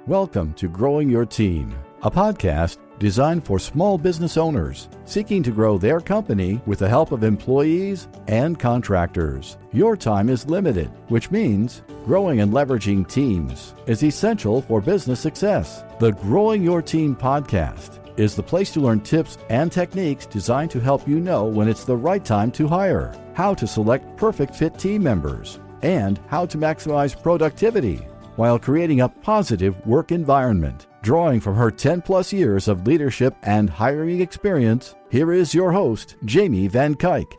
Welcome to Growing Your Team, a podcast designed for small business owners seeking to grow their company with the help of employees and contractors. Your time is limited, which means growing and leveraging teams is essential for business success. The Growing Your Team podcast is the place to learn tips and techniques designed to help you know when it's the right time to hire, how to select perfect fit team members, and how to maximize productivity while creating a positive work environment. Drawing from her 10-plus years of leadership and hiring experience, here is your host, Jamie Van Kuyk.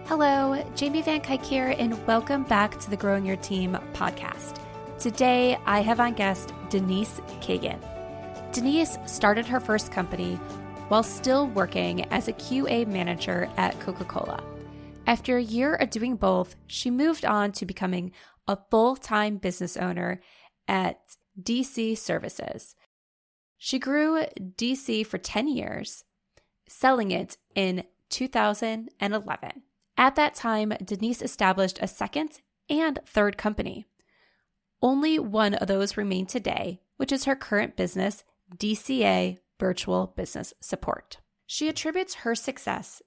Hello, Jamie Van Kuyk here, and welcome back to the Growing Your Team podcast. Today, I have on guest Denise Cagan. Denise started her first company while still working as a QA manager at Coca-Cola. After a year of doing both, she moved on to becoming a full-time business owner at DiCi Services. She grew DC for 10 years, selling it in 2011. At that time, Denise established a second and third company. Only one of those remain today, which is her current business, DCA Virtual Business Support. She attributes her success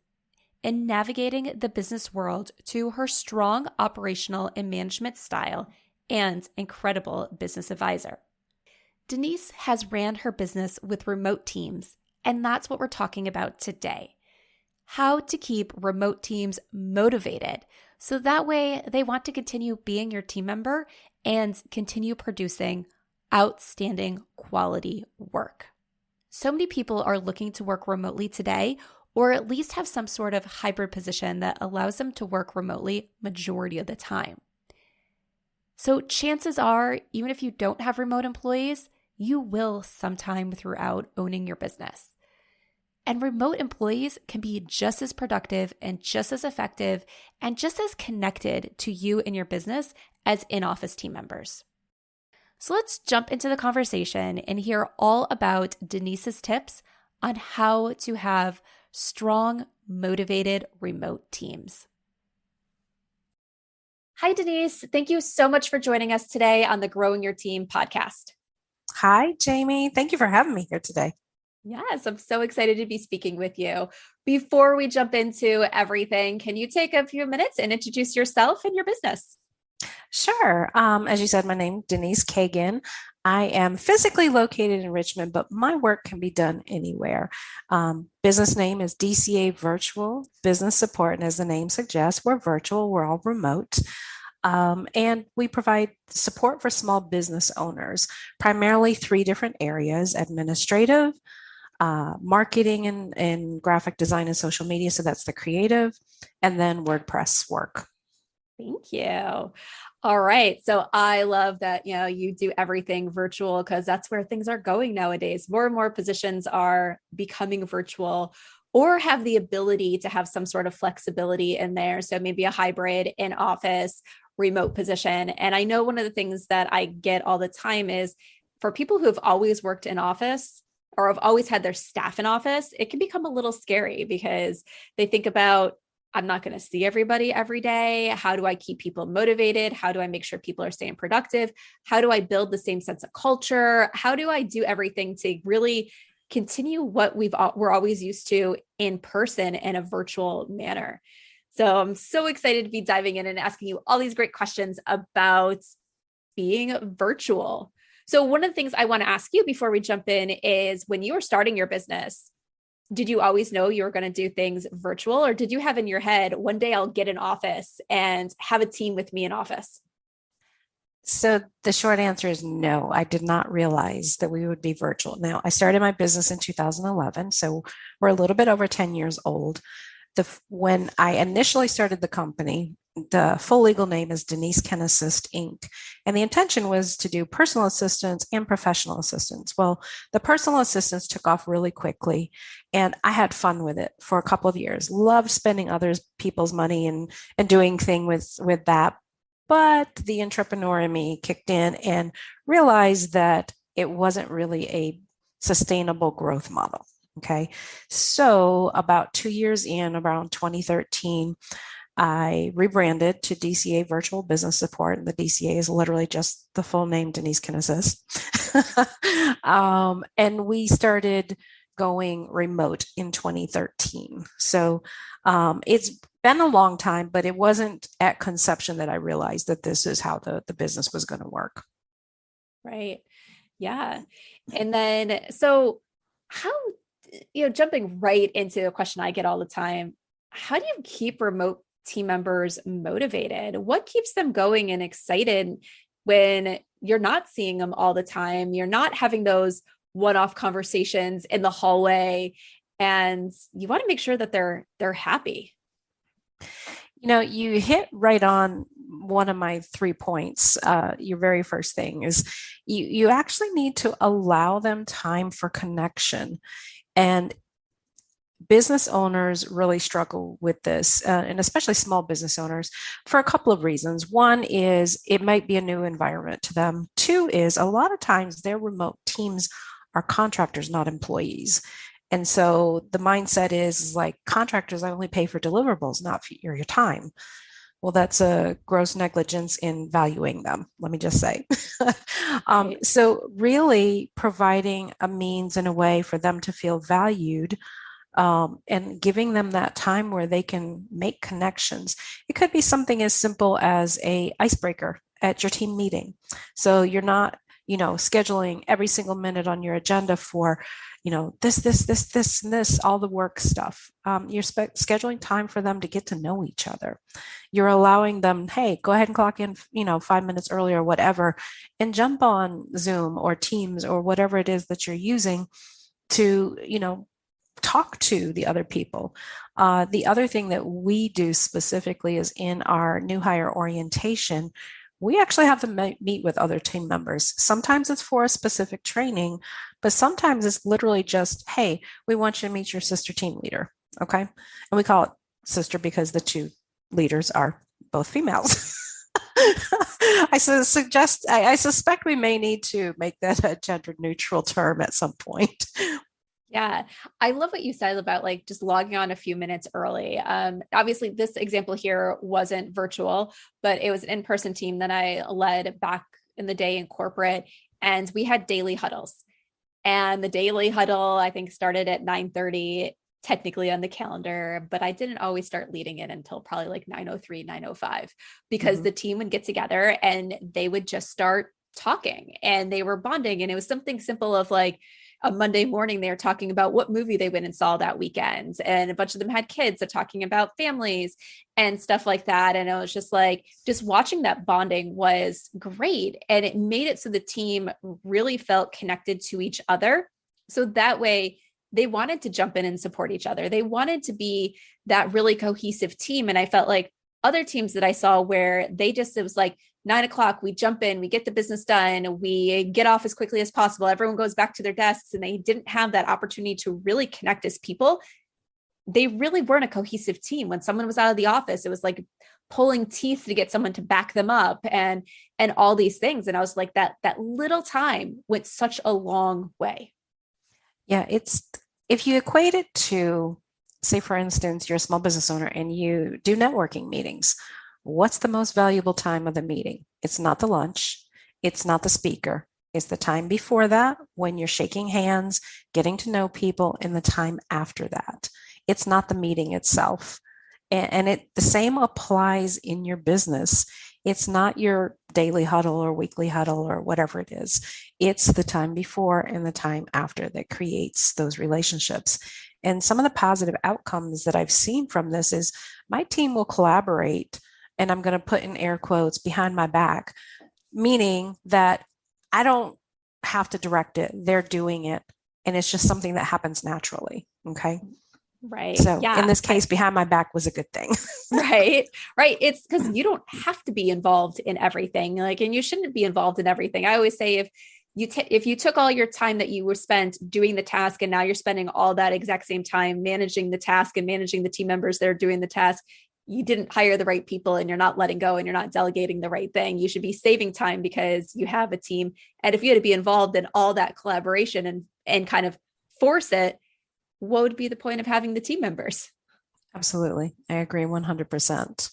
in navigating the business world to her strong operational and management style and incredible business advisor. Denise has ran her business with remote teams, and that's what we're talking about today. How to keep remote teams motivated so that way they want to continue being your team member and continue producing outstanding quality work. So many people are looking to work remotely today, or at least have some sort of hybrid position that allows them to work remotely majority of the time. So chances are, even if you don't have remote employees, you will sometime throughout owning your business. And remote employees can be just as productive and just as effective and just as connected to you and your business as in-office team members. So let's jump into the conversation and hear all about Denise's tips on how to have strong, motivated remote teams. Hi, Denise. Thank you so much for joining us today on the Growing Your Team podcast. Hi, Jamie. Thank you for having me here today. Yes, I'm so excited to be speaking with you. Before we jump into everything, can you take a few minutes and introduce yourself and your business? Sure. As you said, my name is Denise Cagan. I am physically located in Richmond, but my work can be done anywhere. Business name is DCA Virtual Business Support. And as the name suggests, we're virtual, we're all remote. And we provide support for small business owners, primarily 3 different areas: administrative, marketing and graphic design and social media. So that's the creative, and then WordPress work. Thank you. All right. So I love that, you do everything virtual because that's where things are going nowadays. More and more positions are becoming virtual or have the ability to have some sort of flexibility in there. So maybe a hybrid in office, remote position. And I know one of the things that I get all the time is for people who have always worked in office or have always had their staff in office, it can become a little scary because they think about, I'm not going to see everybody every day. How do I keep people motivated? How do I make sure people are staying productive? How do I build the same sense of culture? How do I do everything to really continue what we're always used to in person in a virtual manner? So I'm so excited to be diving in and asking you all these great questions about being virtual. So one of the things I want to ask you before we jump in is, when you were starting your business, did you always know you were going to do things virtual, or did you have in your head, one day I'll get an office and have a team with me in office? So the short answer is no, I did not realize that we would be virtual. Now, I started my business in 2011, so we're a little bit over 10 years old. When I initially started the company, the full legal name is Denise Can Assist, Inc. And the intention was to do personal assistance and professional assistance. Well, the personal assistance took off really quickly, and I had fun with it for a couple of years. Loved spending other people's money and doing things with that. But the entrepreneur in me kicked in and realized that it wasn't really a sustainable growth model. Okay. So about 2 years in, around 2013, I rebranded to DCA Virtual Business Support, and the DCA is literally just the full name, Denise Can Assist. And we started going remote in 2013. So it's been a long time, but it wasn't at conception that I realized that this is how the business was going to work. Right. Yeah. And then, so how, jumping right into a question I get all the time, how do you keep remote team members motivated? What keeps them going and excited when you're not seeing them all the time? You're not having those one-off conversations in the hallway, and you want to make sure that they're happy. You hit right on one of my 3 points. Your very first thing is you actually need to allow them time for connection. And business owners really struggle with this, and especially small business owners, for a couple of reasons. One is it might be a new environment to them. 2 is a lot of times their remote teams are contractors, not employees. And so the mindset is like, contractors, I only pay for deliverables, not for your time. Well, that's a gross negligence in valuing them, let me just say. So really providing a means and a way for them to feel valued, and giving them that time where they can make connections. It could be something as simple as a icebreaker at your team meeting. So you're not, scheduling every single minute on your agenda for, this, and this, all the work stuff. You're scheduling time for them to get to know each other. You're allowing them, hey, go ahead and clock in, 5 minutes early or whatever, and jump on Zoom or Teams or whatever it is that you're using to, talk to the other people. The other thing that we do specifically is in our new hire orientation, we actually have them meet with other team members. Sometimes it's for a specific training, but sometimes it's literally just, hey, we want you to meet your sister team leader. Okay. And we call it sister because the 2 leaders are both females. I suspect we may need to make that a gender neutral term at some point. Yeah. I love what you said about like just logging on a few minutes early. Obviously this example here wasn't virtual, but it was an in-person team that I led back in the day in corporate, and we had daily huddles, and the daily huddle, I think, started at 9:30 technically on the calendar, but I didn't always start leading it until probably like 9:03, 9:05, because the team would get together and they would just start talking, and they were bonding. And it was something simple of like, a Monday morning, they were talking about what movie they went and saw that weekend. And a bunch of them had kids, so talking about families and stuff like that. And it was just like, just watching that bonding was great. And it made it so the team really felt connected to each other. So that way they wanted to jump in and support each other. They wanted to be that really cohesive team. And I felt like other teams that I saw where it was like 9:00, we jump in, we get the business done, we get off as quickly as possible. Everyone goes back to their desks, and they didn't have that opportunity to really connect as people. They really weren't a cohesive team. When someone was out of the office, it was like pulling teeth to get someone to back them up and all these things. And I was like, that little time went such a long way. Yeah. If you equate it to, say, for instance, you're a small business owner and you do networking meetings. What's the most valuable time of the meeting? It's not the lunch. It's not the speaker. It's the time before that, when you're shaking hands, getting to know people, and the time after that. It's not the meeting itself. And the same applies in your business. It's not your daily huddle or weekly huddle or whatever it is. It's the time before and the time after that creates those relationships. And some of the positive outcomes that I've seen from this is my team will collaborate, and I'm going to put in air quotes, behind my back, meaning that I don't have to direct it. They're doing it. And it's just something that happens naturally. Okay. Right. So in this case, behind my back was a good thing. Right. It's because you don't have to be involved in everything. And you shouldn't be involved in everything. I always say, if you took all your time that you were spent doing the task, and now you're spending all that exact same time managing the task and managing the team members that are doing the task, you didn't hire the right people, and you're not letting go, and you're not delegating the right thing. You should be saving time because you have a team. And if you had to be involved in all that collaboration and kind of force it, what would be the point of having the team members? Absolutely. I agree 100%.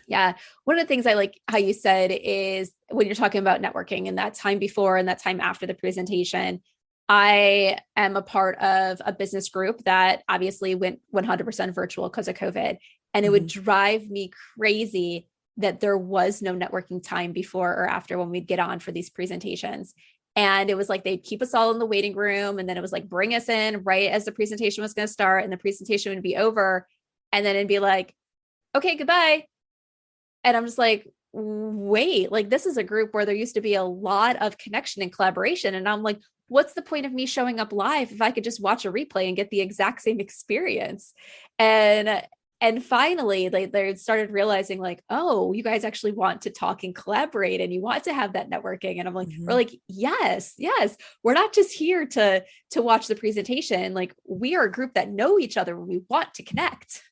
Yeah. One of the things I like how you said is when you're talking about networking and that time before and that time after the presentation, I am a part of a business group that obviously went 100% virtual because of COVID. And it would drive me crazy that there was no networking time before or after when we'd get on for these presentations. And it was like they'd keep us all in the waiting room. And then it was like, bring us in right as the presentation was going to start. And the presentation would be over. And then it'd be like, okay, goodbye. And I'm just like, wait, like this is a group where there used to be a lot of connection and collaboration. And I'm like, what's the point of me showing up live if I could just watch a replay and get the exact same experience? And finally, they started realizing like, oh, you guys actually want to talk and collaborate and you want to have that networking. And I'm like, we're like, yes, we're not just here to watch the presentation. Like we are a group that know each other. We want to connect.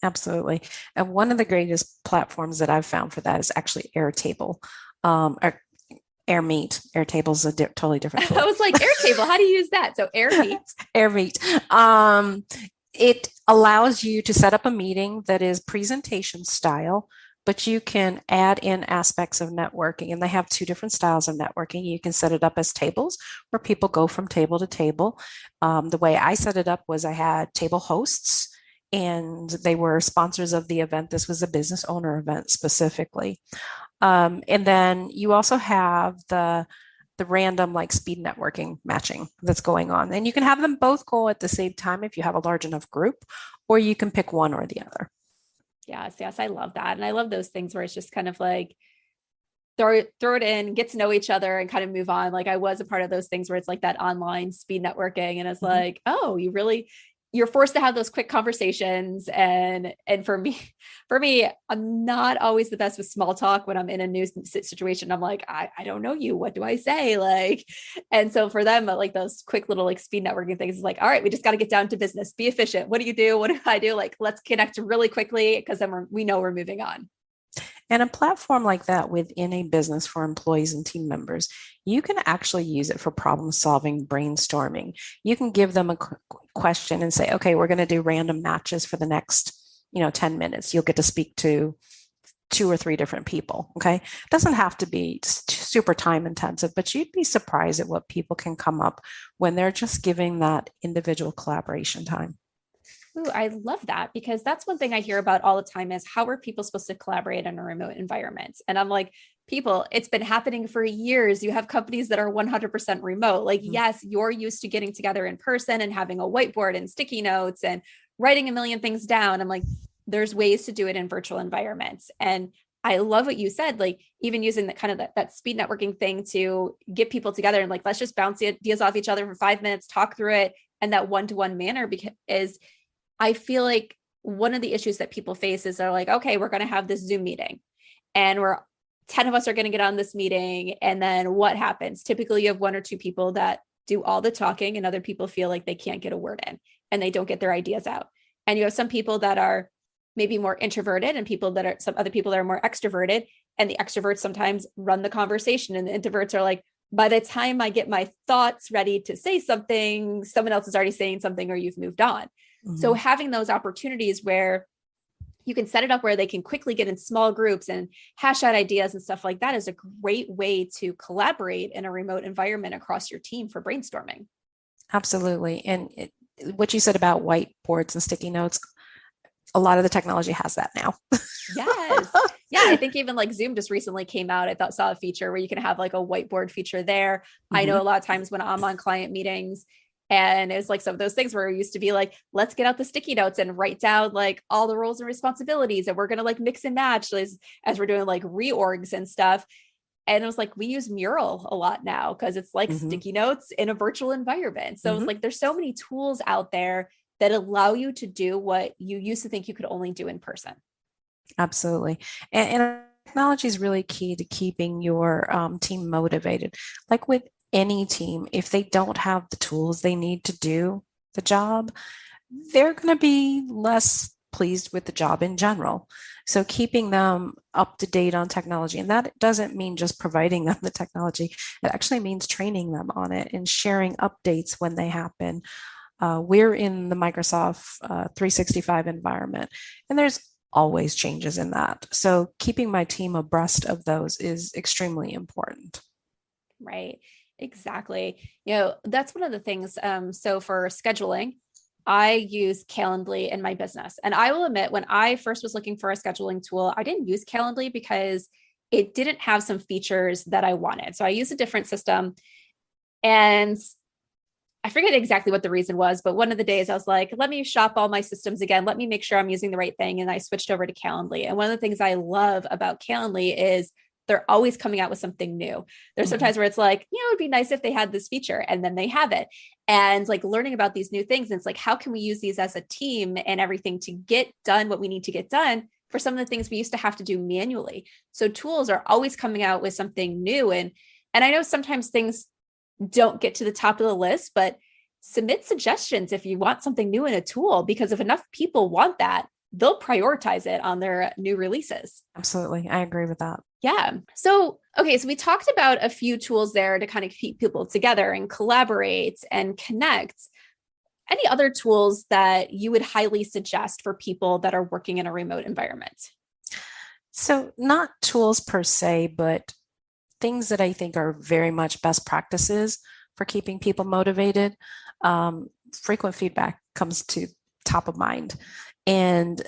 Absolutely. And one of the greatest platforms that I've found for that is actually Airtable, or AirMeet. Airtable is a totally different tool. I was like, Airtable, how do you use that? So AirMeet. AirMeet. It allows you to set up a meeting that is presentation style, but you can add in aspects of networking. And they have two different styles of networking. You can set it up as tables where people go from table to table. The way I set it up was I had table hosts, and they were sponsors of the event. This was a business owner event specifically. And then you also have the random like speed networking matching that's going on. And you can have them both go at the same time if you have a large enough group, or you can pick one or the other. Yes, I love that. And I love those things where it's just kind of like, throw it in, get to know each other and kind of move on. Like I was a part of those things where it's like that online speed networking. And it's like, oh, you're forced to have those quick conversations. And for me, I'm not always the best with small talk when I'm in a new situation. I'm like, I don't know you. What do I say? Like, and so for them, like those quick little like speed networking things is like, all right, we just got to get down to business, be efficient. What do you do? What do I do? Like, let's connect really quickly because then we know we're moving on. And a platform like that within a business for employees and team members, you can actually use it for problem solving, brainstorming. You can give them a question and say, okay, we're going to do random matches for the next, 10 minutes. You'll get to speak to 2 or 3 different people. Okay. It doesn't have to be super time intensive, but you'd be surprised at what people can come up when they're just giving that individual collaboration time. Ooh, I love that, because that's one thing I hear about all the time is how are people supposed to collaborate in a remote environment? And I'm like, people, it's been happening for years. You have companies that are 100% remote. Like, yes, you're used to getting together in person and having a whiteboard and sticky notes and writing a million things down. I'm like, there's ways to do it in virtual environments. And I love what you said, like even using that speed networking thing to get people together and like, let's just bounce ideas off each other for 5 minutes, talk through it in that one-to-one manner, because I feel like one of the issues that people face is they're like, okay, we're going to have this Zoom meeting and 10 of us are going to get on this meeting. And then what happens? Typically you have 1 or 2 people that do all the talking and other people feel like they can't get a word in and they don't get their ideas out. And you have some people that are maybe more introverted and some other people that are more extroverted, and the extroverts sometimes run the conversation and the introverts are like, by the time I get my thoughts ready to say something, someone else is already saying something or you've moved on. So having those opportunities where you can set it up where they can quickly get in small groups and hash out ideas and stuff like that is a great way to collaborate in a remote environment across your team for brainstorming. Absolutely. And what you said about whiteboards and sticky notes, a lot of the technology has that now. Yes. Yeah. I think even like Zoom just recently came out. I saw a feature where you can have like a whiteboard feature there. I know a lot of times when I'm on client meetings, and it's like some of those things where it used to be like, let's get out the sticky notes and write down like all the roles and responsibilities. And we're going to like mix and match as we're doing like reorgs and stuff. And it was like, we use Mural a lot now because it's like sticky notes in a virtual environment. So it's like, there's so many tools out there that allow you to do what you used to think you could only do in person. Absolutely. And technology is really key to keeping your team motivated. Like with any team, if they don't have the tools they need to do the job, they're going to be less pleased with the job in general. So keeping them up to date on technology, and that doesn't mean just providing them the technology. It actually means training them on it and sharing updates when they happen. We're in the Microsoft 365 environment, and there's always changes in that. So keeping my team abreast of those is extremely important. Right. Exactly. That's one of the things. So for scheduling, I use Calendly in my business. And I will admit, when I first was looking for a scheduling tool, I didn't use Calendly because it didn't have some features that I wanted. So I used a different system. And I forget exactly what the reason was, but one of the days I was like, let me shop all my systems again. Let me make sure I'm using the right thing. And I switched over to Calendly. And one of the things I love about Calendly is they're always coming out with something new. There's sometimes where it's like, it'd be nice if they had this feature, and then they have it. And like learning about these new things, and it's like, how can we use these as a team and everything to get done what we need to get done for some of the things we used to have to do manually. So tools are always coming out with something new. And I know sometimes things don't get to the top of the list, but submit suggestions if you want something new in a tool, because if enough people want that, they'll prioritize it on their new releases. Absolutely. I agree with that. Yeah. So, okay. So we talked about a few tools there to kind of keep people together and collaborate and connect. Any other tools that you would highly suggest for people that are working in a remote environment? So not tools per se, but things that I think are very much best practices for keeping people motivated. Frequent feedback comes to top of mind. And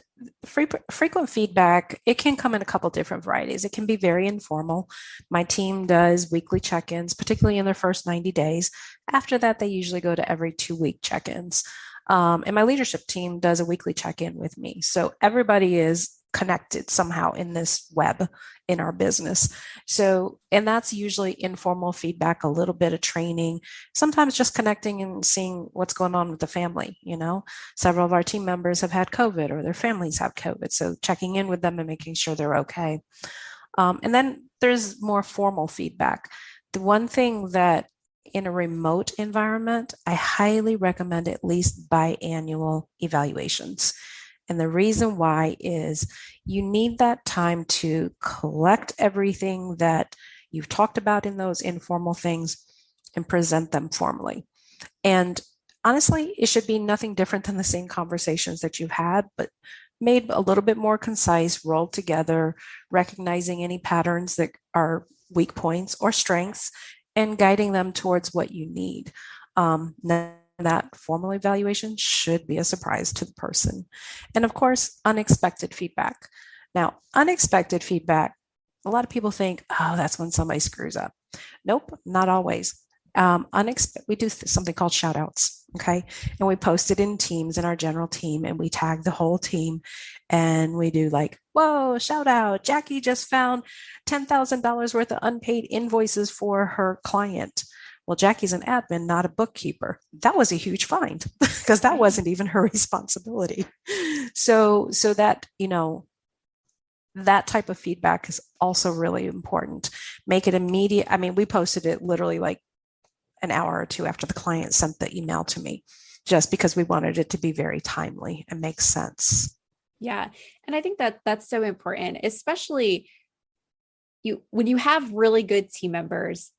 frequent feedback, it can come in a couple different varieties. It can be very informal. My team does weekly check-ins, particularly in their first 90 days. After that, they usually go to every 2-week check-ins. And my leadership team does a weekly check-in with me. So everybody is connected somehow in this web in our business. So, and that's usually informal feedback, a little bit of training, sometimes just connecting and seeing what's going on with the family. Several of our team members have had COVID, or their families have COVID. So checking in with them and making sure they're okay. And then there's more formal feedback. The one thing that in a remote environment, I highly recommend at least biannual evaluations. And the reason why is you need that time to collect everything that you've talked about in those informal things and present them formally. And honestly, it should be nothing different than the same conversations that you've had, but made a little bit more concise, rolled together, recognizing any patterns that are weak points or strengths, and guiding them towards what you need. That formal evaluation should be a surprise to the person. And of course, unexpected feedback. Now, unexpected feedback, a lot of people think, oh, that's when somebody screws up. Nope, not always. We do something called shoutouts, okay? And we post it in teams, in our general team, and we tag the whole team. And we do like, whoa, shout out, Jackie just found $10,000 worth of unpaid invoices for her client. Well, Jackie's an admin, not a bookkeeper. That was a huge find because that wasn't even her responsibility. So that, that type of feedback is also really important. Make it immediate. I mean, we posted it literally like an hour or two after the client sent the email to me, just because we wanted it to be very timely and make sense. Yeah. And I think that that's so important, especially when you have really good team members.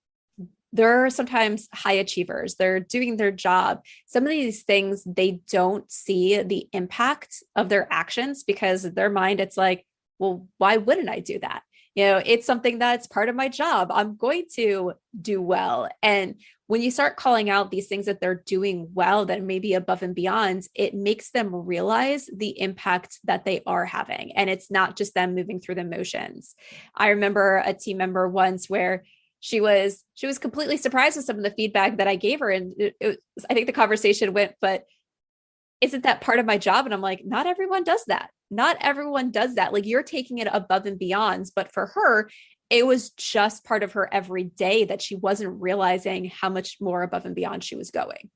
They're sometimes high achievers. They're doing their job. Some of these things, they don't see the impact of their actions because in their mind, it's like, well, why wouldn't I do that? It's something that's part of my job. I'm going to do well. And when you start calling out these things that they're doing well, that may be above and beyond, it makes them realize the impact that they are having. And it's not just them moving through the motions. I remember a team member once where she was completely surprised with some of the feedback that I gave her. And I think the conversation went, but isn't that part of my job? And I'm like, not everyone does that. Not everyone does that. Like, you're taking it above and beyond. But for her, it was just part of her every day that she wasn't realizing how much more above and beyond she was going.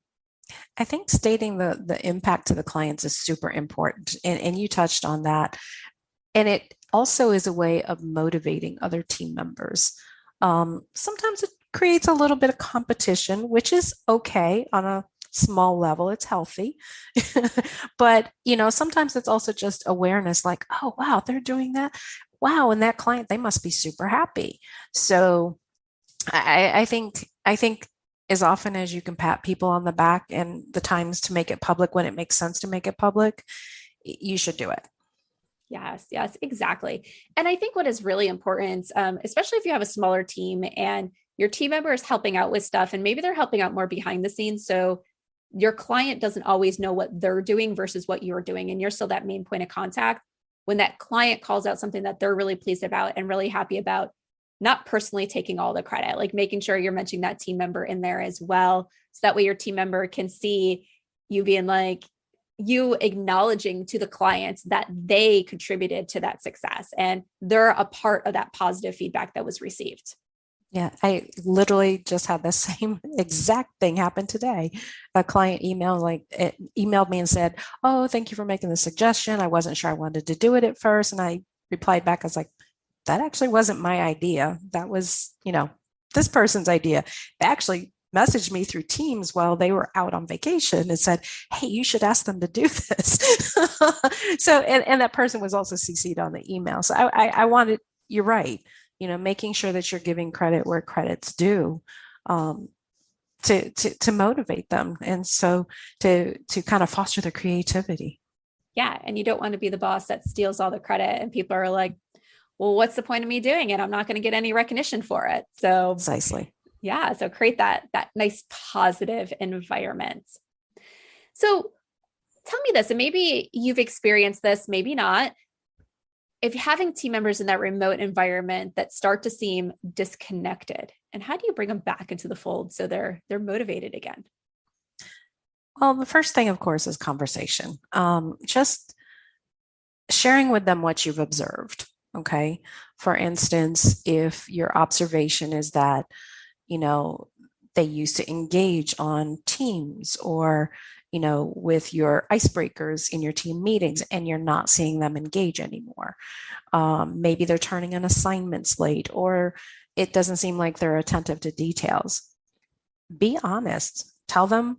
I think stating the impact to the clients is super important. And you touched on that. And it also is a way of motivating other team members. Sometimes it creates a little bit of competition, which is okay on a small level. It's healthy. But, sometimes it's also just awareness, like, oh, wow, they're doing that. Wow. And that client, they must be super happy. So I think as often as you can pat people on the back and the times to make it public when it makes sense to make it public, you should do it. Yes, yes, exactly. And I think what is really important, especially if you have a smaller team and your team member is helping out with stuff, and maybe they're helping out more behind the scenes. So your client doesn't always know what they're doing versus what you're doing. And you're still that main point of contact. When that client calls out something that they're really pleased about and really happy about, not personally taking all the credit, like making sure you're mentioning that team member in there as well. So that way your team member can see you being like, you acknowledging to the clients that they contributed to that success and they're a part of that positive feedback that was received. Yeah, I literally just had the same exact thing happen today. A client emailed me and said, "Oh, thank you for making the suggestion. I wasn't sure I wanted to do it at first." And I replied back, I was like, "That actually wasn't my idea. That was, this person's idea." They actually messaged me through Teams while they were out on vacation and said, "Hey, you should ask them to do this." So, and that person was also CC'd on the email. So I wanted, you're right, making sure that you're giving credit where credit's due, to motivate them. And so to kind of foster their creativity. Yeah. And you don't want to be the boss that steals all the credit and people are like, well, what's the point of me doing it? I'm not going to get any recognition for it. So Precisely. Yeah. So create that nice positive environment. So tell me this, and maybe you've experienced this, maybe not. If you're having team members in that remote environment that start to seem disconnected, and how do you bring them back into the fold so they're motivated again? Well, the first thing, of course, is conversation. Just sharing with them what you've observed. Okay. For instance, if your observation is that, they used to engage on Teams or, with your icebreakers in your team meetings and you're not seeing them engage anymore. Maybe they're turning in assignments late, or it doesn't seem like they're attentive to details. Be honest. Tell them,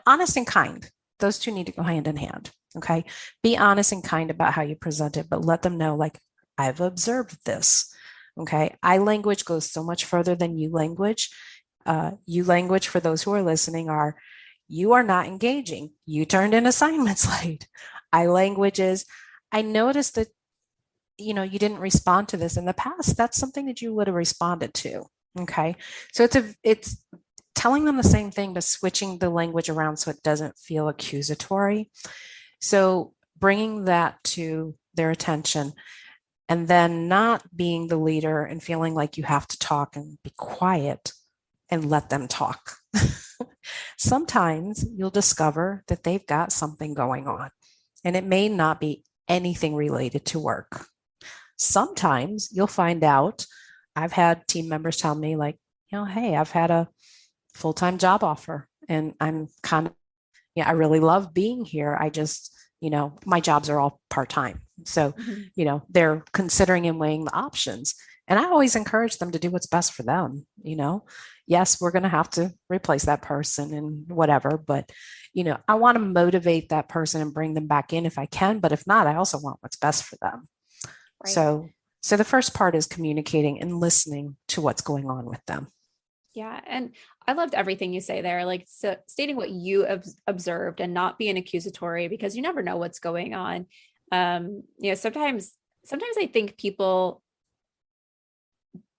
honest and kind. Those two need to go hand in hand. Okay. Be honest and kind about how you present it, but let them know, like, I've observed this. Okay. I language goes so much further than you language. You language, for those who are listening, you are not engaging. You turned in assignments late. I language is, I noticed that, you didn't respond to this in the past. That's something that you would have responded to. Okay. So it's telling them the same thing, but switching the language around so it doesn't feel accusatory. So bringing that to their attention, and then not being the leader and feeling like you have to talk and be quiet and let them talk. Sometimes you'll discover that they've got something going on, and it may not be anything related to work. Sometimes you'll find out, I've had team members tell me, like, hey, I've had a full-time job offer and I'm kind of, I really love being here. I just, my jobs are all part-time. So, they're considering and weighing the options. And I always encourage them to do what's best for them. Yes, we're going to have to replace that person and whatever, but, I want to motivate that person and bring them back in if I can. But if not, I also want what's best for them. Right. So the first part is communicating and listening to what's going on with them. Yeah. And I loved everything you say there, like, so stating what you have observed and not being accusatory, because you never know what's going on. Sometimes I think people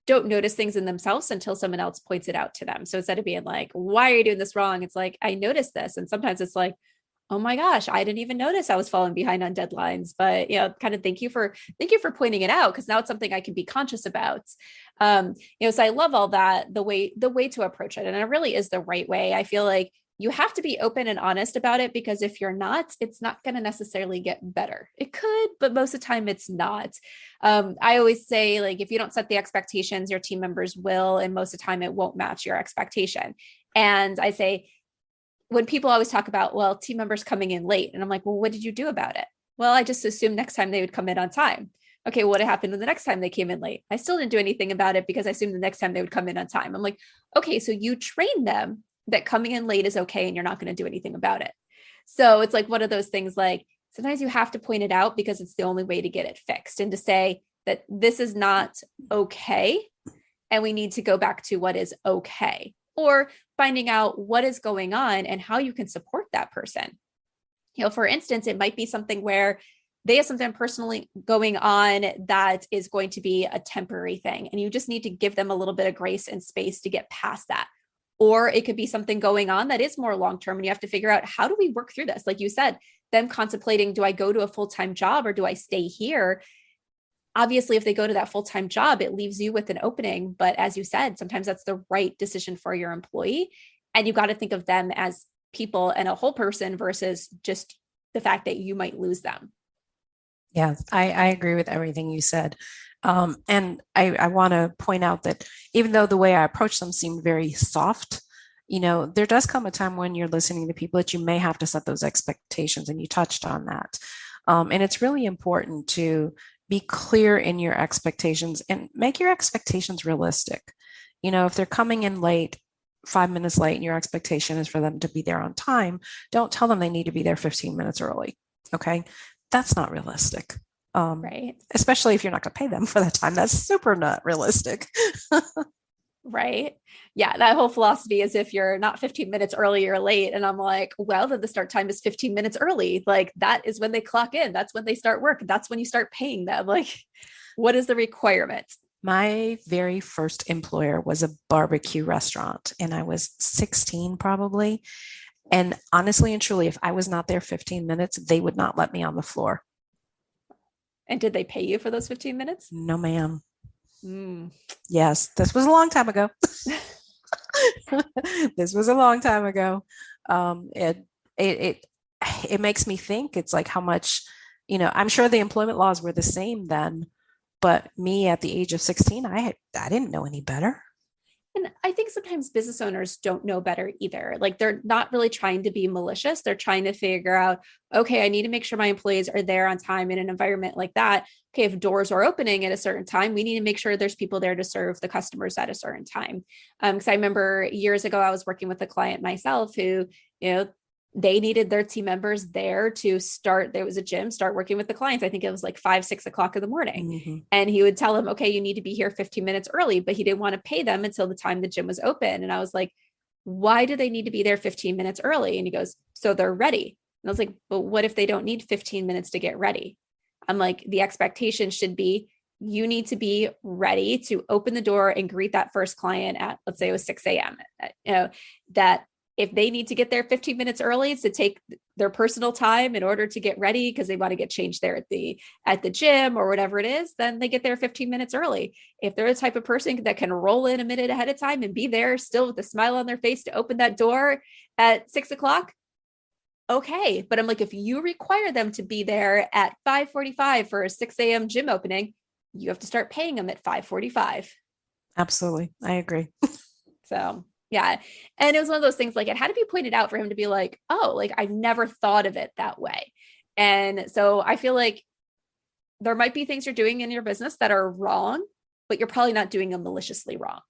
don't notice things in themselves until someone else points it out to them. So instead of being like, why are you doing this wrong? It's like, I noticed this. And sometimes it's like, oh my gosh, I didn't even notice I was falling behind on deadlines, but kind of thank you for pointing it out. Cause now it's something I can be conscious about. So I love all that, the way to approach it. And it really is the right way. I feel like you have to be open and honest about it, because if you're not, it's not going to necessarily get better. It could, but most of the time it's not. I always say, like, if you don't set the expectations, your team members will, and most of the time it won't match your expectation. And I say, when people always talk about, well, team members coming in late, and I'm like, well, what did you do about it? Well, I just assumed next time they would come in on time. Okay, what happened the next time they came in late? I still didn't do anything about it because I assumed the next time they would come in on time. I'm like, okay, so you trained them that coming in late is okay and you're not going to do anything about it. So it's like one of those things, like, sometimes you have to point it out because it's the only way to get it fixed, and to say that this is not okay and we need to go back to what is okay. or finding out what is going on and how you can support that person. For instance, it might be something where they have something personally going on that is going to be a temporary thing, and you just need to give them a little bit of grace and space to get past that. Or it could be something going on that is more long-term, and you have to figure out, how do we work through this? Like you said, them contemplating, do I go to a full-time job or do I stay here? Obviously, if they go to that full-time job, it leaves you with an opening. But as you said, sometimes that's the right decision for your employee. And you got to think of them as people and a whole person versus just the fact that you might lose them. Yeah, I agree with everything you said. And I want to point out that even though the way I approach them seemed very soft, there does come a time when you're listening to people that you may have to set those expectations, and you touched on that. And it's really important to be clear in your expectations and make your expectations realistic. If they're coming in late, 5 minutes late, and your expectation is for them to be there on time, don't tell them they need to be there 15 minutes early. Okay. That's not realistic. Right. Especially if you're not going to pay them for that time. That's super not realistic. Right. Yeah. That whole philosophy is, if you're not 15 minutes early or late, and I'm like, well, then the start time is 15 minutes early. Like, that is when they clock in. That's when they start work. That's when you start paying them. Like, what is the requirement? My very first employer was a barbecue restaurant, and I was 16 probably. And honestly and truly, if I was not there 15 minutes, they would not let me on the floor. And did they pay you for those 15 minutes? No, ma'am. Yes, this was a long time ago. This was a long time ago. It makes me think, it's like how much, I'm sure the employment laws were the same then, but me at the age of 16, I didn't know any better. And I think sometimes business owners don't know better either. Like, they're not really trying to be malicious. They're trying to figure out, okay, I need to make sure my employees are there on time in an environment like that. Okay, if doors are opening at a certain time, we need to make sure there's people there to serve the customers at a certain time. Because I remember years ago, I was working with a client myself who, they needed their team members there to start. There was a gym, start working with the clients. I think it was like 5, 6 o'clock in the morning. Mm-hmm. And he would tell them, okay, you need to be here 15 minutes early, but he didn't want to pay them until the time the gym was open. And I was like, why do they need to be there 15 minutes early? And he goes, so they're ready. And I was like, but what if they don't need 15 minutes to get ready? I'm like, the expectation should be, you need to be ready to open the door and greet that first client at, let's say it was 6 a.m. That if they need to get there 15 minutes early to take their personal time in order to get ready because they want to get changed there at the gym or whatever it is, then they get there 15 minutes early. If they're the type of person that can roll in a minute ahead of time and be there still with a smile on their face to open that door at 6 o'clock, okay. But I'm like, if you require them to be there at 5:45 for a 6 a.m. gym opening, you have to start paying them at 5:45. Absolutely. I agree. So yeah. And it was one of those things, like, it had to be pointed out for him to be like, oh, like, I've never thought of it that way. And so I feel like there might be things you're doing in your business that are wrong, but you're probably not doing them maliciously wrong.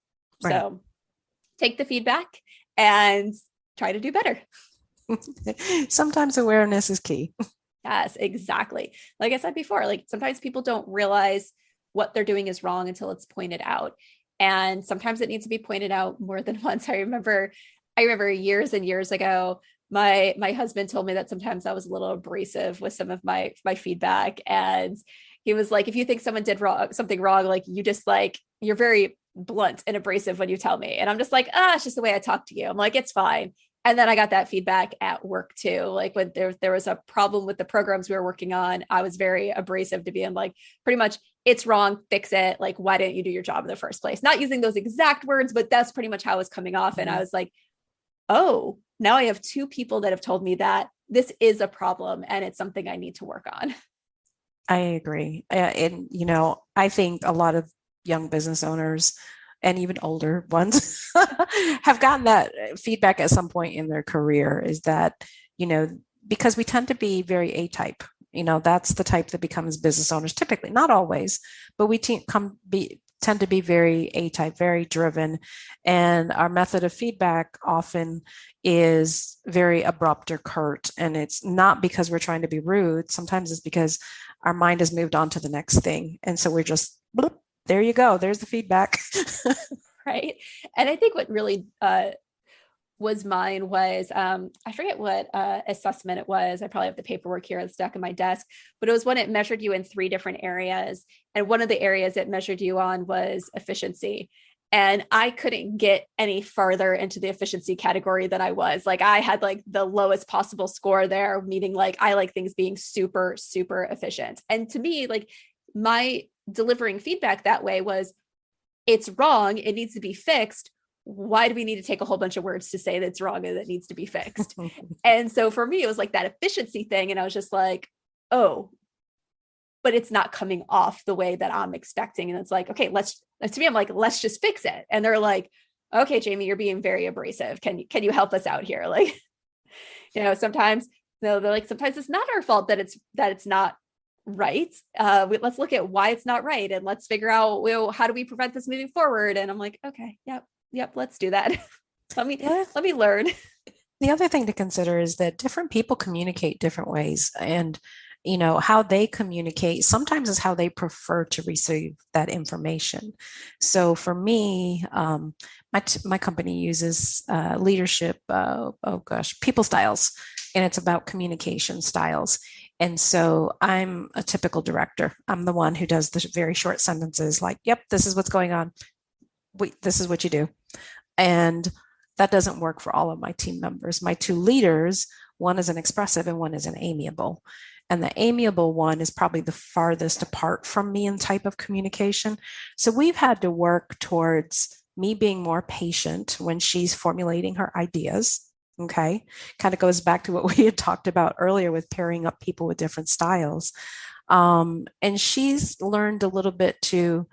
Right. So take the feedback and try to do better. Sometimes awareness is key. Yes, exactly. Like I said before, like, sometimes people don't realize what they're doing is wrong until it's pointed out. And sometimes it needs to be pointed out more than once. I remember years and years ago, my husband told me that sometimes I was a little abrasive with some of my feedback. And he was like, if you think someone did something wrong, like, you just like, you're very blunt and abrasive when you tell me. And I'm just like, it's just the way I talk to you. I'm like, it's fine. And then I got that feedback at work too. Like, when there was a problem with the programs we were working on, I was very abrasive to being like, pretty much, it's wrong, fix it. Like, why didn't you do your job in the first place? Not using those exact words, but that's pretty much how it was coming off. And I was like, oh, now I have 2 people that have told me that this is a problem and it's something I need to work on. I agree. And, I think a lot of young business owners and even older ones have gotten that feedback at some point in their career, is that, because we tend to be very A-type. That's the type that becomes business owners typically, not always, but we tend to be very A-type, very driven. And our method of feedback often is very abrupt or curt. And it's not because we're trying to be rude. Sometimes it's because our mind has moved on to the next thing. And so we're just, bloop, there you go. There's the feedback. right? And I think what really was mine was, I forget what assessment it was. I probably have the paperwork here stuck in my desk, but it was when it measured you in 3 different areas. And one of the areas it measured you on was efficiency. And I couldn't get any farther into the efficiency category than I was. Like I had like the lowest possible score there, meaning like I like things being super, super efficient. And to me, like my delivering feedback that way was, it's wrong. It needs to be fixed. Why do we need to take a whole bunch of words to say that's wrong and that needs to be fixed? And so for me, it was like that efficiency thing. And I was just like, oh, but it's not coming off the way that I'm expecting. And it's like, okay, to me, I'm like, let's just fix it. And they're like, okay, Jamie, you're being very abrasive. Can you help us out here? Like, sometimes they're like, sometimes it's not our fault that it's not right. Let's look at why it's not right. And let's figure out, how do we prevent this moving forward? And I'm like, okay, yep, let's do that. let me learn. The other thing to consider is that different people communicate different ways, and how they communicate sometimes is how they prefer to receive that information. So for me, my company uses leadership, people styles, and it's about communication styles. And so I'm a typical director. I'm the one who does the very short sentences like, yep, this is what's going on. This is what you do. And that doesn't work for all of my team members. My 2 leaders, one is an expressive and one is an amiable. And the amiable one is probably the farthest apart from me in type of communication. So we've had to work towards me being more patient when she's formulating her ideas. Okay. Kind of goes back to what we had talked about earlier with pairing up people with different styles. And she's learned a little bit to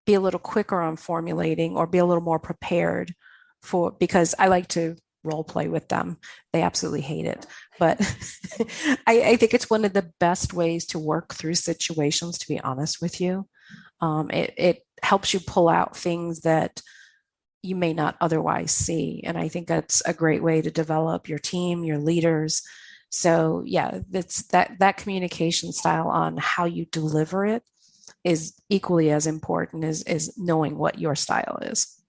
be a little quicker on formulating or be a little more prepared because I like to role play with them. They absolutely hate it. But I think it's one of the best ways to work through situations, to be honest with you. It helps you pull out things that you may not otherwise see. And I think that's a great way to develop your team, your leaders. So yeah, that's that communication style on how you deliver it is equally as important as knowing what your style is.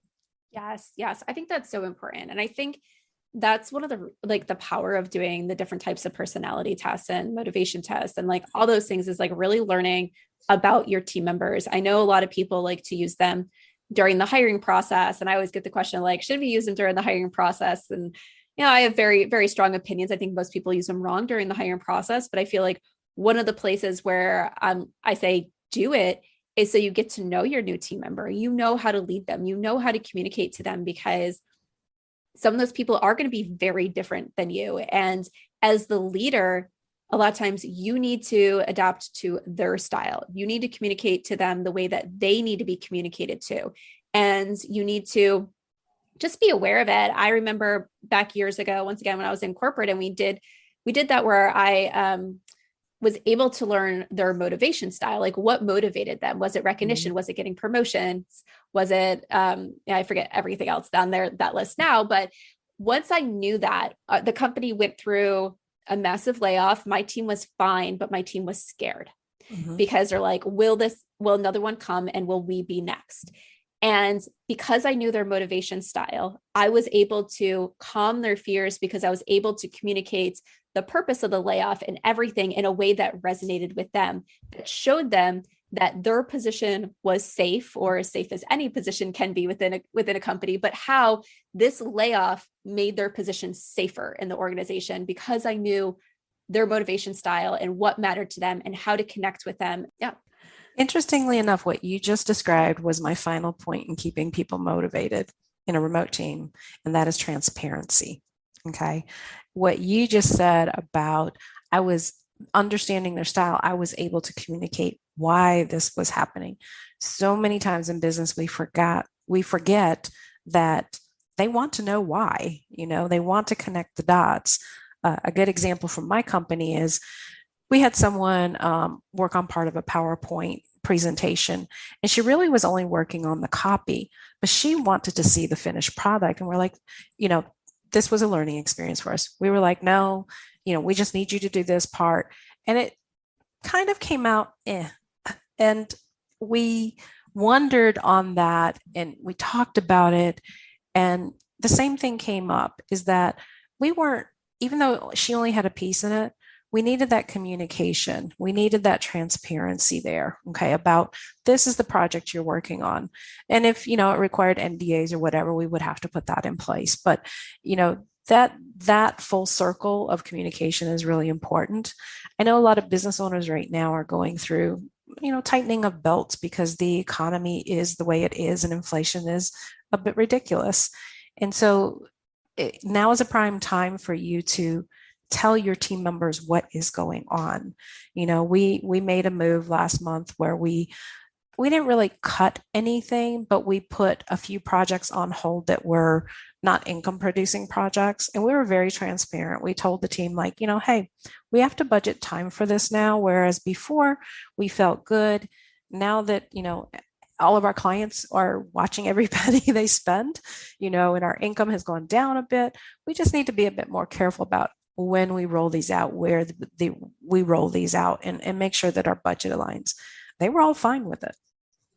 Yes. I think that's so important. And I think that's one of the power of doing the different types of personality tests and motivation tests and like all those things is like really learning about your team members. I know a lot of people like to use them during the hiring process. And I always get the question like, should we use them during the hiring process? And, I have very, very strong opinions. I think most people use them wrong during the hiring process, but I feel like one of the places where I say do it is so you get to know your new team member. You know how to lead them. You know how to communicate to them because some of those people are going to be very different than you. And as the leader, a lot of times you need to adapt to their style. You need to communicate to them the way that they need to be communicated to. And you need to just be aware of it. I remember back years ago, once again, when I was in corporate and we did that where I was able to learn their motivation style, like what motivated them. Was it recognition? Was it getting promotions? Was it, I forget everything else down there, that list now. But once I knew that, the company went through a massive layoff. My team was fine, but my team was scared because they're like, will another one come and will we be next? And because I knew their motivation style, I was able to calm their fears because I was able to communicate the purpose of the layoff and everything in a way that resonated with them, that showed them that their position was safe, or as safe as any position can be within a company, but how this layoff made their position safer in the organization because I knew their motivation style and what mattered to them and how to connect with them. Yeah. Interestingly enough, what you just described was my final point in keeping people motivated in a remote team, and that is transparency. Okay. What you just said about I was understanding their style, I was able to communicate why this was happening. So many times in business, we forget that they want to know why, they want to connect the dots. A good example from my company is we had someone work on part of a PowerPoint presentation, and she really was only working on the copy, but she wanted to see the finished product. And we're like, this was a learning experience for us. We were like, no, we just need you to do this part. And it kind of came out, And we wondered on that, and we talked about it. And the same thing came up, is that we weren't, even though she only had a piece in it, we needed that communication. We needed that transparency there, okay, about this is the project you're working on. And if, it required NDAs or whatever, we would have to put that in place. But, that full circle of communication is really important. I know a lot of business owners right now are going through, tightening of belts because the economy is the way it is and inflation is a bit ridiculous. And so now is a prime time for you to tell your team members what is going on. We made a move last month where we didn't really cut anything, but we put a few projects on hold that were not income producing projects. And we were very transparent. We told the team, like, hey, we have to budget time for this now. Whereas before we felt good. Now that, all of our clients are watching every penny they spend, and our income has gone down a bit. We just need to be a bit more careful about when we roll these out, where we roll these out, and make sure that our budget aligns. They were all fine with it.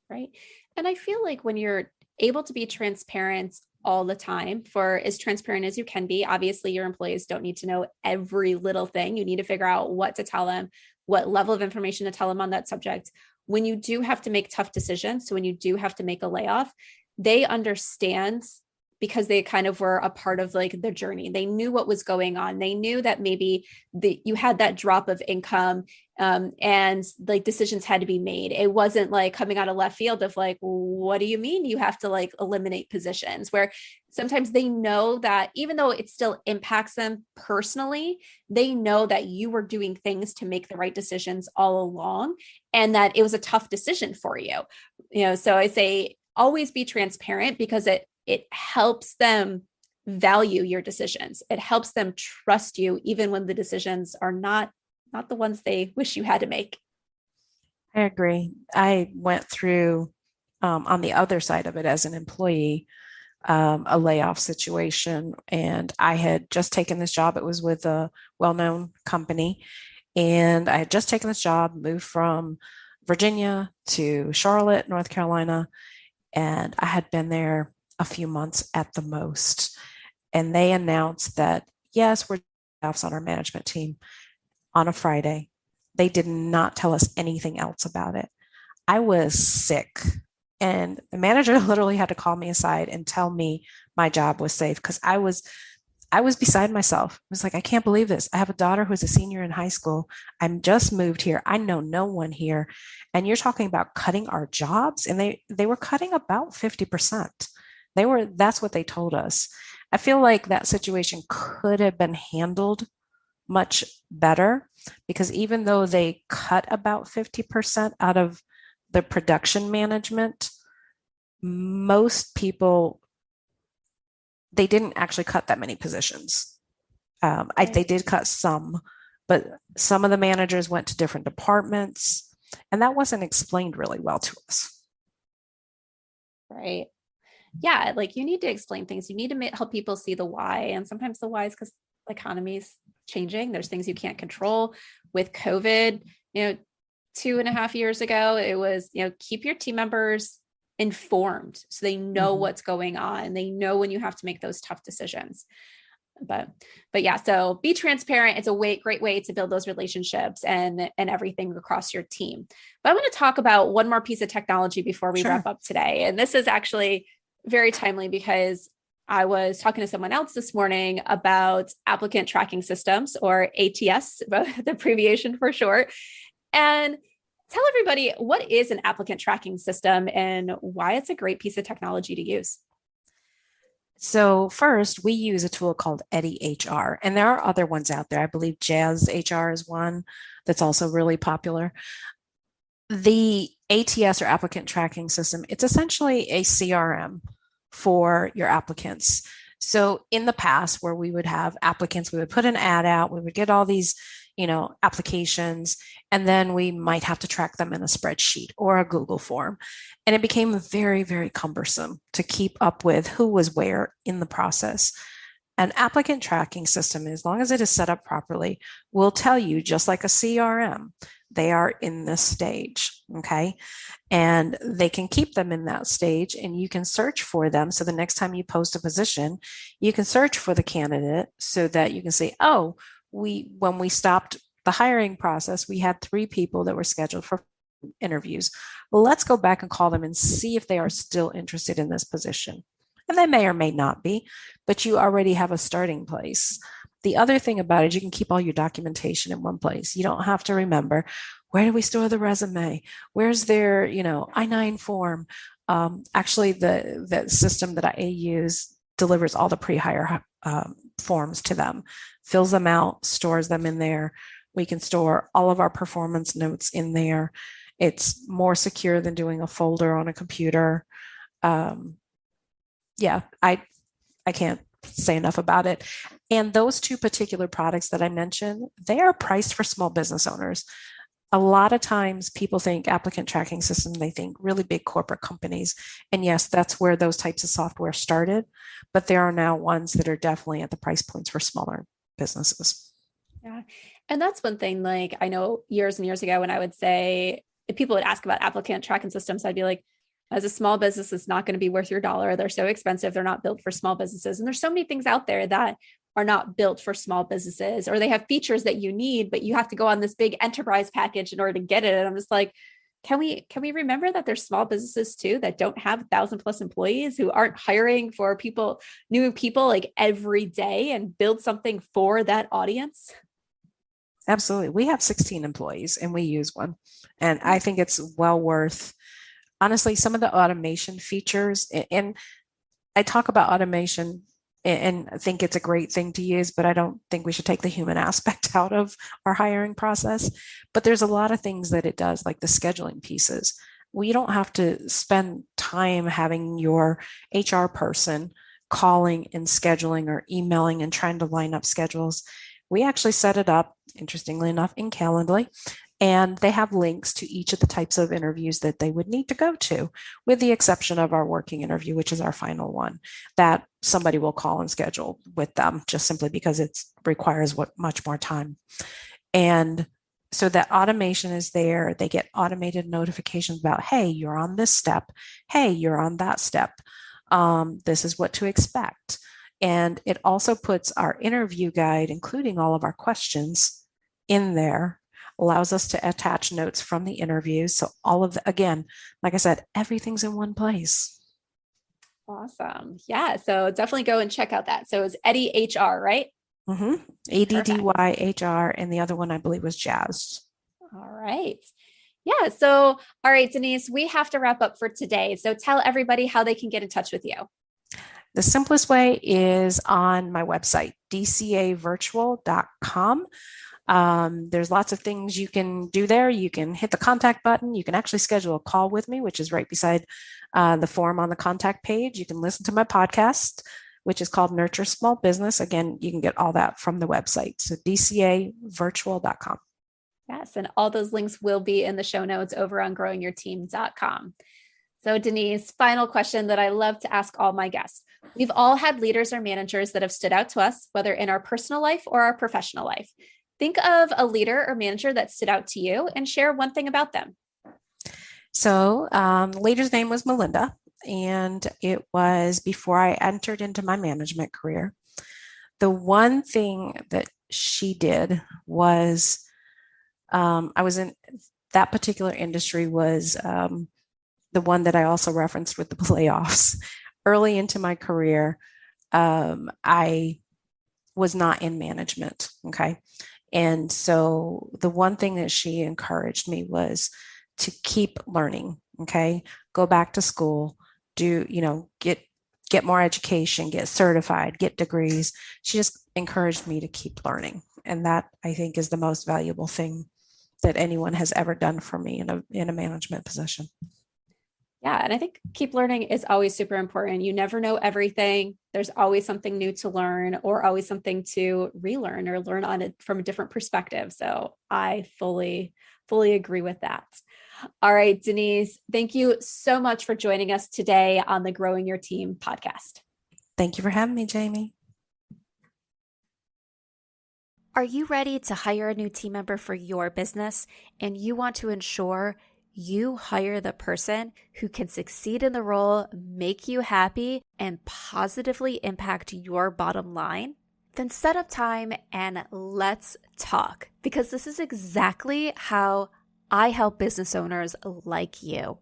Right. And I feel like when you're able to be transparent all the time, for as transparent as you can be, obviously your employees don't need to know every little thing. You need to figure out what to tell them, what level of information to tell them on that subject. When you do have to make tough decisions, so when you do have to make a layoff, they understand, because they kind of were a part of like the journey. They knew what was going on. They knew that maybe you had that drop of income, and like decisions had to be made. It wasn't like coming out of left field of like, what do you mean you have to like eliminate positions? Where sometimes they know that even though it still impacts them personally, they know that you were doing things to make the right decisions all along, and that it was a tough decision for you. So I say always be transparent, because it helps them value your decisions. It helps them trust you, even when the decisions are not the ones they wish you had to make. I agree. I went through, on the other side of it as an employee, a layoff situation, and I had just taken this job. It was with a well-known company, and I had just taken this job, moved from Virginia to Charlotte, North Carolina, and I had been there a few months at the most. And they announced that, yes, we're layoffs on our management team on a Friday. They did not tell us anything else about it. I was sick, and the manager literally had to call me aside and tell me my job was safe, because I was beside myself. I was like, I can't believe this. I have a daughter who's a senior in high school. I'm just moved here. I know no one here. And you're talking about cutting our jobs. And they were cutting about 50%. That's what they told us. I feel like that situation could have been handled much better, because even though they cut about 50% out of the production management, most people, they didn't actually cut that many positions. They did cut some, but some of the managers went to different departments, and that wasn't explained really well to us. Right. Yeah. Like you need to explain things. You need to help people see the why. And sometimes the why is because the economy is changing. There's things you can't control. With COVID, 2.5 years ago, it was, keep your team members informed so they know what's going on. They know when you have to make those tough decisions. But yeah, so be transparent. It's a great way to build those relationships and everything across your team. But I want to talk about one more piece of technology before we wrap up today. And this is actually very timely, because I was talking to someone else this morning about applicant tracking systems, or ATS, the abbreviation for short. And tell everybody, what is an applicant tracking system and why it's a great piece of technology to use? So first, we use a tool called Eddy HR, and there are other ones out there. I believe Jazz HR is one that's also really popular. The ATS, or applicant tracking system, it's essentially a CRM for your applicants. So in the past, where we would have applicants, we would put an ad out, we would get all these, applications, and then we might have to track them in a spreadsheet or a Google form. And it became very, very cumbersome to keep up with who was where in the process. An applicant tracking system, as long as it is set up properly, will tell you, just like a CRM, they are in this stage. Okay. And they can keep them in that stage and you can search for them. So the next time you post a position, you can search for the candidate so that you can say, oh, when we stopped the hiring process, we had 3 people that were scheduled for interviews. Well, let's go back and call them and see if they are still interested in this position. And they may or may not be, but you already have a starting place. The other thing about it is you can keep all your documentation in one place. You don't have to remember, where do we store the resume? Where's their, I-9 form? Actually, the system that I use delivers all the pre-hire forms to them, fills them out, stores them in there. We can store all of our performance notes in there. It's more secure than doing a folder on a computer. Yeah, I can't say enough about it. And those 2 particular products that I mentioned, they are priced for small business owners. A lot of times people think applicant tracking system, they think really big corporate companies. And yes, that's where those types of software started. But there are now ones that are definitely at the price points for smaller businesses. Yeah. And that's one thing, like I know years and years ago when I would say, if people would ask about applicant tracking systems, I'd be like, as a small business, it's not going to be worth your dollar. They're so expensive. They're not built for small businesses. And there's so many things out there that are not built for small businesses, or they have features that you need, but you have to go on this big enterprise package in order to get it. And I'm just like, can we remember that there's small businesses too that don't have 1,000+ employees, who aren't hiring for new people like every day, and build something for that audience? Absolutely. We have 16 employees and we use one. And I think it's well worth, honestly, some of the automation features. And I talk about automation and I think it's a great thing to use, but I don't think we should take the human aspect out of our hiring process. But there's a lot of things that it does, like the scheduling pieces. We don't have to spend time having your HR person calling and scheduling or emailing and trying to line up schedules. We actually set it up, interestingly enough, in Calendly, and they have links to each of the types of interviews that they would need to go to, with the exception of our working interview, which is our final one, that somebody will call and schedule with them, just simply because it requires much more time. And so that automation is there. They get automated notifications about, hey, you're on this step. Hey, you're on that step. This is what to expect. And it also puts our interview guide, including all of our questions, in there, allows us to attach notes from the interviews. So all of again, like I said, everything's in one place. Awesome. Yeah. So definitely go and check out that. So it's Eddie HR, right? Mm-hmm. ADDY HR. And the other one I believe was Jazz. All right. Yeah. So, all right, Denise, we have to wrap up for today. So tell everybody how they can get in touch with you. The simplest way is on my website, DCAVirtual.com. There's lots of things you can do there. You can hit the contact button. You can actually schedule a call with me, which is right beside the form on the contact page. You can listen to my podcast, which is called Nurture Small Business. Again, you can get all that from the website. So DCAVirtual.com. Yes. And all those links will be in the show notes over on growingyourteam.com. So Denise, final question that I love to ask all my guests. We've all had leaders or managers that have stood out to us, whether in our personal life or our professional life. Think of a leader or manager that stood out to you and share one thing about them. So the leader's name was Melinda, and it was before I entered into my management career. The one thing that she did was, I was in that particular industry was the one that I also referenced with the playoffs. Early into my career, I was not in management. Okay. And so the one thing that she encouraged me was to keep learning. Okay. Go back to school, get more education, get certified, get degrees. She just encouraged me to keep learning. And that, I think, is the most valuable thing that anyone has ever done for me in a management position. Yeah. And I think keep learning is always super important. You never know everything. There's always something new to learn, or always something to relearn or learn on it from a different perspective. So I fully agree with that. All right, Denise, thank you so much for joining us today on the Growing Your Team podcast. Thank you for having me, Jamie. Are you ready to hire a new team member for your business and you want to ensure you hire the person who can succeed in the role, make you happy, and positively impact your bottom line, then set up time and let's talk, because this is exactly how I help business owners like you.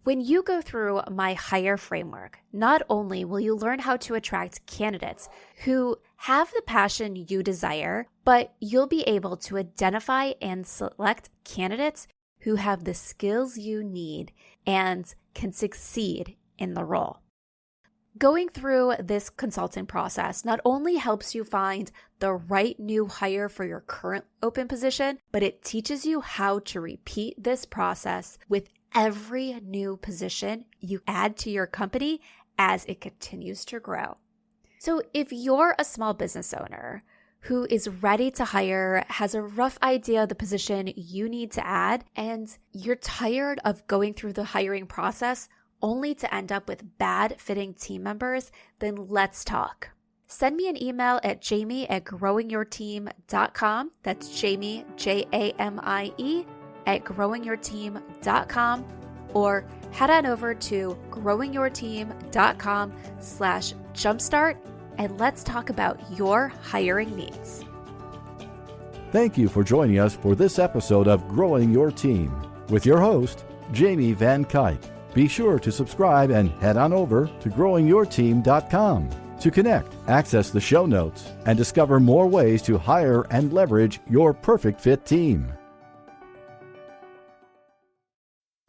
When you go through my hire framework, not only will you learn how to attract candidates who have the passion you desire, but you'll be able to identify and select candidates who have the skills you need and can succeed in the role. Going through this consulting process not only helps you find the right new hire for your current open position, but it teaches you how to repeat this process with every new position you add to your company as it continues to grow. So if you're a small business owner who is ready to hire, has a rough idea of the position you need to add, and you're tired of going through the hiring process only to end up with bad fitting team members, then let's talk. Send me an email at jamie@growingyourteam.com. That's Jamie, Jamie, @growingyourteam.com, or head on over to growingyourteam.com/jumpstart and let's talk about your hiring needs. Thank you for joining us for this episode of Growing Your Team with your host, Jamie Van Kuyk. Be sure to subscribe and head on over to growingyourteam.com to connect, access the show notes, and discover more ways to hire and leverage your perfect fit team.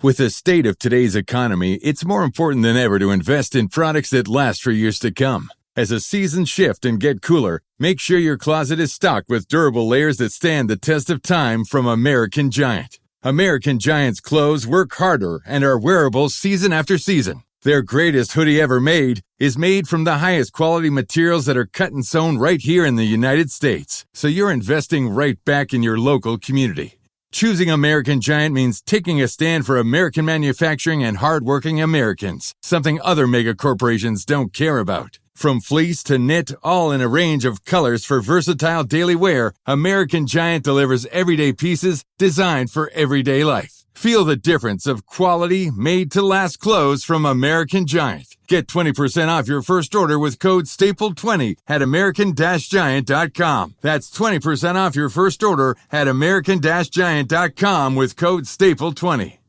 With the state of today's economy, it's more important than ever to invest in products that last for years to come. As the seasons shift and get cooler, make sure your closet is stocked with durable layers that stand the test of time from American Giant. American Giant's clothes work harder and are wearable season after season. Their greatest hoodie ever made is made from the highest quality materials that are cut and sewn right here in the United States. So you're investing right back in your local community. Choosing American Giant means taking a stand for American manufacturing and hardworking Americans, something other mega corporations don't care about. From fleece to knit, all in a range of colors for versatile daily wear, American Giant delivers everyday pieces designed for everyday life. Feel the difference of quality, made-to-last clothes from American Giant. Get 20% off your first order with code STAPLE20 at American-Giant.com. That's 20% off your first order at American-Giant.com with code STAPLE20.